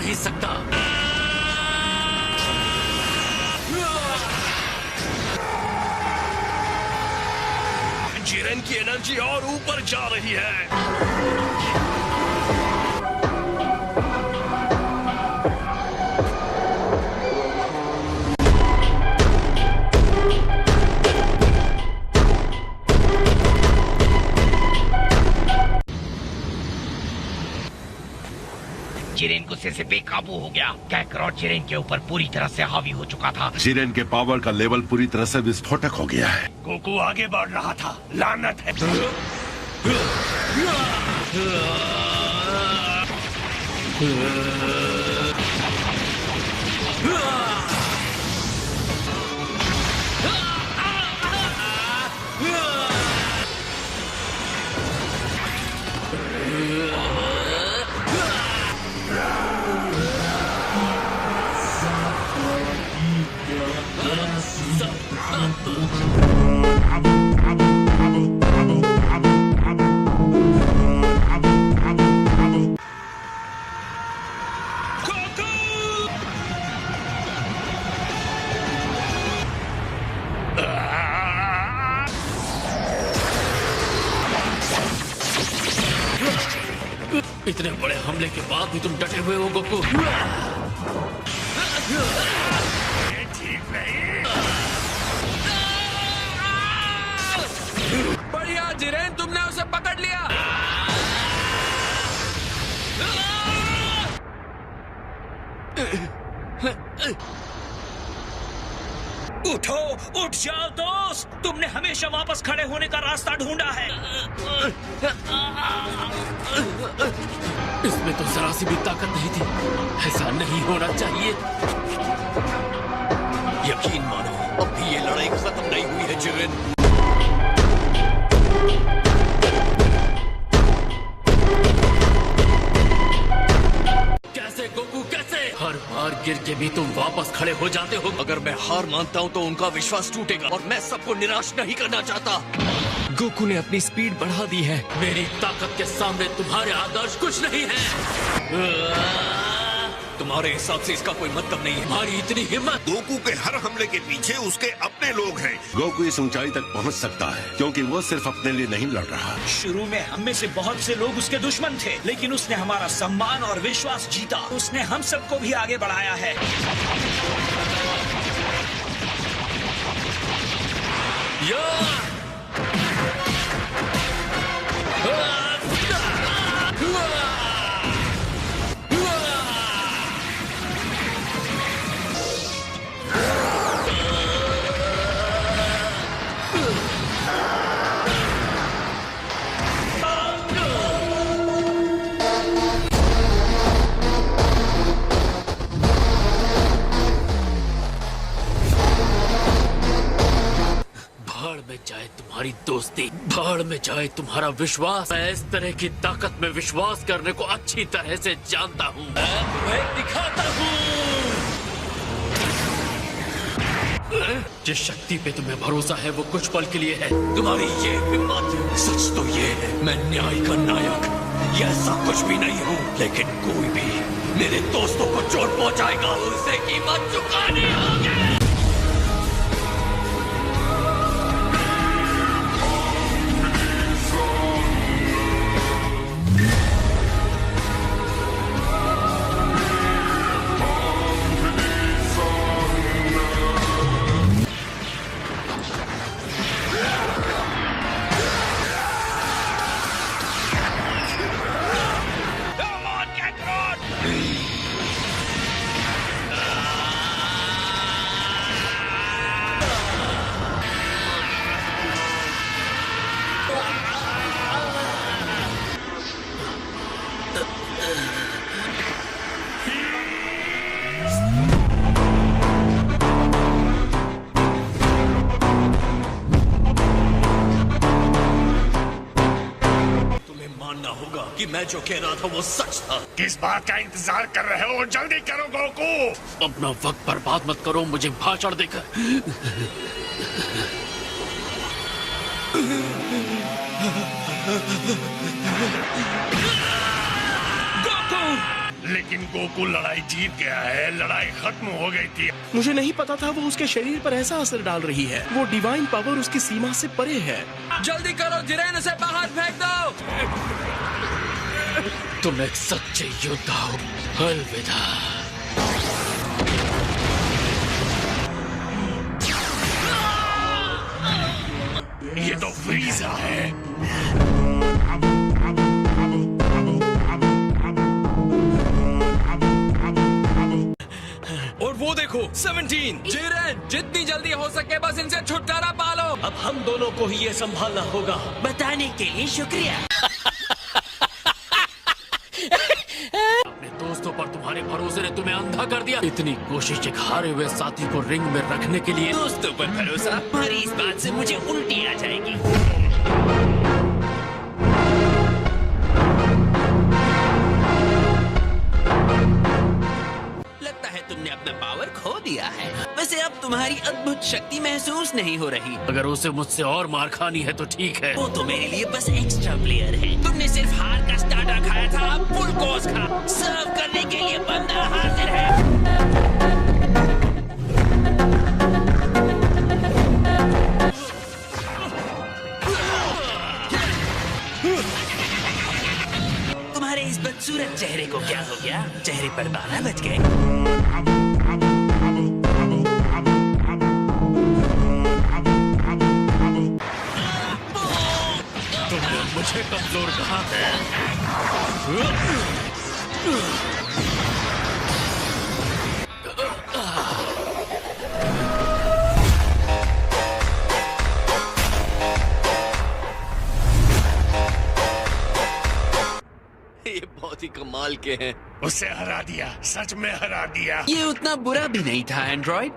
नहीं सकता। जिरेन की एनर्जी और ऊपर जा रही है। जिरेन गुस्से से बेकाबू हो गया। कैकरॉट जिरेन के ऊपर पूरी तरह से हावी हो चुका था। जिरेन के पावर का लेवल पूरी तरह से विस्फोटक हो गया है। गोकू आगे बढ़ रहा था। लानत है। इतने बड़े हमले के बाद भी तुम डटे हुए हो गोकू। ठीक नहीं। बढ़िया जिरेन, तुमने उसे पकड़ लिया। उठो, उठ जाओ दोस्त। तुमने हमेशा वापस खड़े होने का रास्ता ढूंढा है। इसमें तो जरा सी भी ताकत नहीं थी। ऐसा नहीं होना चाहिए। यकीन मानो, अब भी ये लड़ाई खत्म नहीं हुई है जिरेन। कैसे गोकू, कैसे? हर बार गिर के भी तुम वापस खड़े हो जाते हो। अगर मैं हार मानता हूँ तो उनका विश्वास टूटेगा और मैं सबको निराश नहीं करना चाहता। गोकू ने अपनी स्पीड बढ़ा दी है। मेरी ताकत के सामने तुम्हारे आदर्श कुछ नहीं है। तुम्हारे हिसाब से इसका कोई मतलब नहीं है। तुम्हारी इतनी हिम्मत। गोकू के हर हमले के पीछे उसके अपने लोग हैं। गोकू इस ऊंचाई तक पहुंच सकता है क्योंकि वो सिर्फ अपने लिए नहीं लड़ रहा। शुरू में हम में से बहुत से लोग उसके दुश्मन थे, लेकिन उसने हमारा सम्मान और विश्वास जीता। उसने हम सबको भी आगे बढ़ाया है। भाड़ में जाए तुम्हारी दोस्ती, भाड़ में जाए तुम्हारा विश्वास। मैं इस तरह की ताकत में विश्वास करने को अच्छी तरह से जानता हूँ। मैं तुम्हें दिखाता हूँ। जिस शक्ति पे तुम्हें भरोसा है वो कुछ पल के लिए है। तुम्हारी ये हिम्मत। सच तो ये है, मैं न्याय का नायक ये ऐसा कुछ भी नहीं हूँ, लेकिन कोई भी मेरे दोस्तों को चोट पहुँचाएगा उसे कीमत चुकानी होगी। कि मैं जो कह रहा था वो सच था। किस बात का इंतजार कर रहे हो? जल्दी करो गोकू। अपना वक्त बर्बाद मत करो मुझे भाषण देकर। गोकू, लेकिन गोकू लड़ाई जीत गया है, लड़ाई खत्म हो गई थी। मुझे नहीं पता था वो उसके शरीर पर ऐसा असर डाल रही है। वो डिवाइन पावर उसकी सीमा से परे है। जल्दी करो जिरेन, उसे बाहर फेंक दो। तुम एक सच्चे योद्धा हो। अलविदा। ये तो फ्रीजा है। और वो देखो 17। जिरेन, जितनी जल्दी हो सके बस इनसे छुटकारा पालो। अब हम दोनों को ही ये संभालना होगा। बताने के लिए शुक्रिया। अपने दोस्तों पर तुम्हारे भरोसे ने तुम्हें अंधा कर दिया। इतनी कोशिश एक हारे हुए साथी को रिंग में रखने के लिए। दोस्तों पर भरोसा, तुम्हारी इस बात से मुझे उल्टी आ जाएगी। लगता है तुमने अपना पावर खो दिया है। वैसे अब तुम्हारी अद्भुत शक्ति महसूस नहीं हो रही। अगर उसे मुझसे और मार खानी है तो ठीक है। वो तो मेरे लिए बस एक्स्ट्रा प्लेयर है। तुमने सिर्फ हार का स्टार्टर खाया था, अब फुल कोर्स खा। सर्व करने के लिए बंदा हाजिर है। तुम्हारे इस बदसूरत चेहरे को क्या हो गया? चेहरे पर बाल बच गए। तुमने मुझे कमजोर कहा है। ये बहुत ही कमाल के हैं। उसे हरा दिया, सच में हरा दिया। ये उतना बुरा भी नहीं था एंड्रॉइड।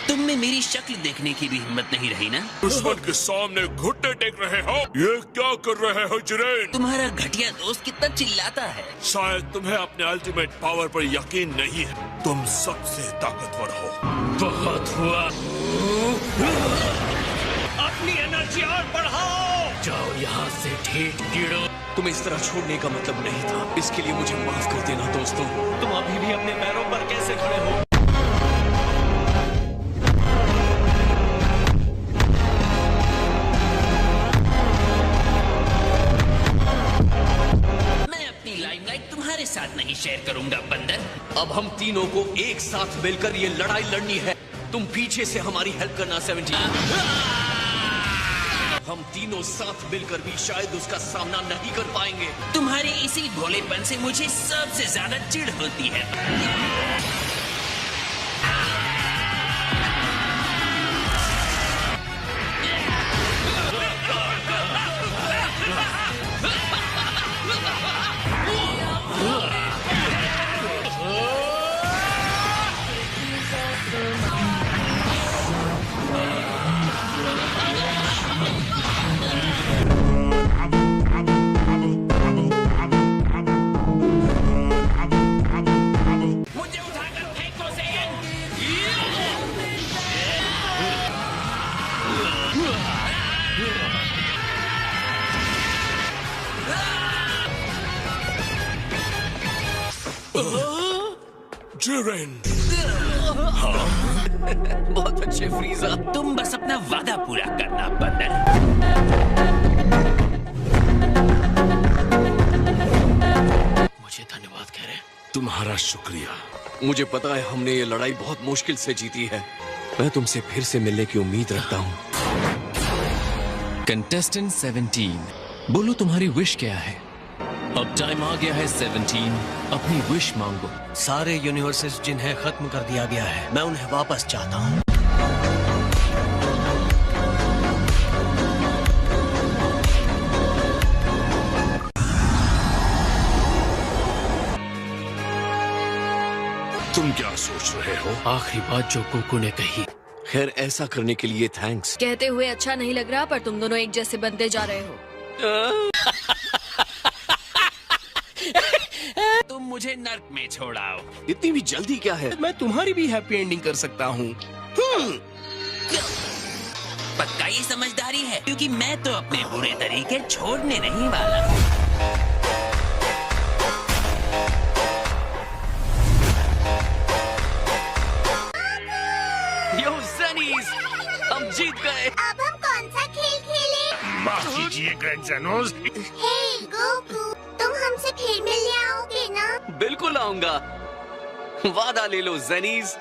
तुम में मेरी शक्ल देखने की भी हिम्मत नहीं रही ना? दुश्मन के सामने घुटने टेक रहे हो। ये क्या कर रहे हो जिरेन? तुम्हारा घटिया दोस्त कितना चिल्लाता है। शायद तुम्हें अपने अल्टीमेट पावर पर यकीन नहीं है। तुम सबसे ताकतवर हो। बहुत हुआ। अपनी एनर्जी और बढ़ाओ। जाओ यहाँ से ढीठ कीड़ो। तुम इस तरह छोड़ने का मतलब नहीं था। इसके लिए मुझे माफ कर देना दोस्तों। तुम अभी भी अपने पैरों पर कैसे खड़े हो? मैं अपनी लाइमलाइट तुम्हारे साथ नहीं शेयर करूंगा बंदर। अब हम तीनों को एक साथ मिलकर ये लड़ाई लड़नी है। तुम पीछे से हमारी हेल्प करना 17। हम तीनों साथ मिलकर भी शायद उसका सामना नहीं कर पाएंगे। तुम्हारे इसी भोलेपन से मुझे सबसे ज्यादा चिढ़ होती है। मुझे उठाकर फेंको सेयन। जिरेन, बहुत अच्छे फ्रीजा। तुम बस अपना वादा पूरा करना बंदर। मुझे धन्यवाद कह रहे हैं। तुम्हारा शुक्रिया। मुझे पता है हमने ये लड़ाई बहुत मुश्किल से जीती है। मैं तुमसे फिर से मिलने की उम्मीद रखता हूँ। कंटेस्टेंट 17, बोलो तुम्हारी विश क्या है? अब टाइम आ गया है 17, अपनी विश मांगो। सारे यूनिवर्सेस जिन्हें खत्म कर दिया गया है, मैं उन्हें वापस चाहता हूँ। तुम क्या सोच रहे हो? आखिरी बात जो गोकू ने कही। खैर ऐसा करने के लिए थैंक्स। कहते हुए अच्छा नहीं लग रहा, पर तुम दोनों एक जैसे बनते जा रहे हो। तुम मुझे नर्क में छोड़ाओ। इतनी भी जल्दी क्या है? मैं तुम्हारी भी हैप्पी एंडिंग कर सकता हूँ। पक्का ये समझदारी है, क्योंकि मैं तो अपने बुरे तरीके छोड़ने नहीं वाला। कीजिए ग्रैंडजनोस। हे गोकू, तुम हमसे फिर मिलने आओगे ना? बिल्कुल आऊंगा, वादा ले लो जेनीज।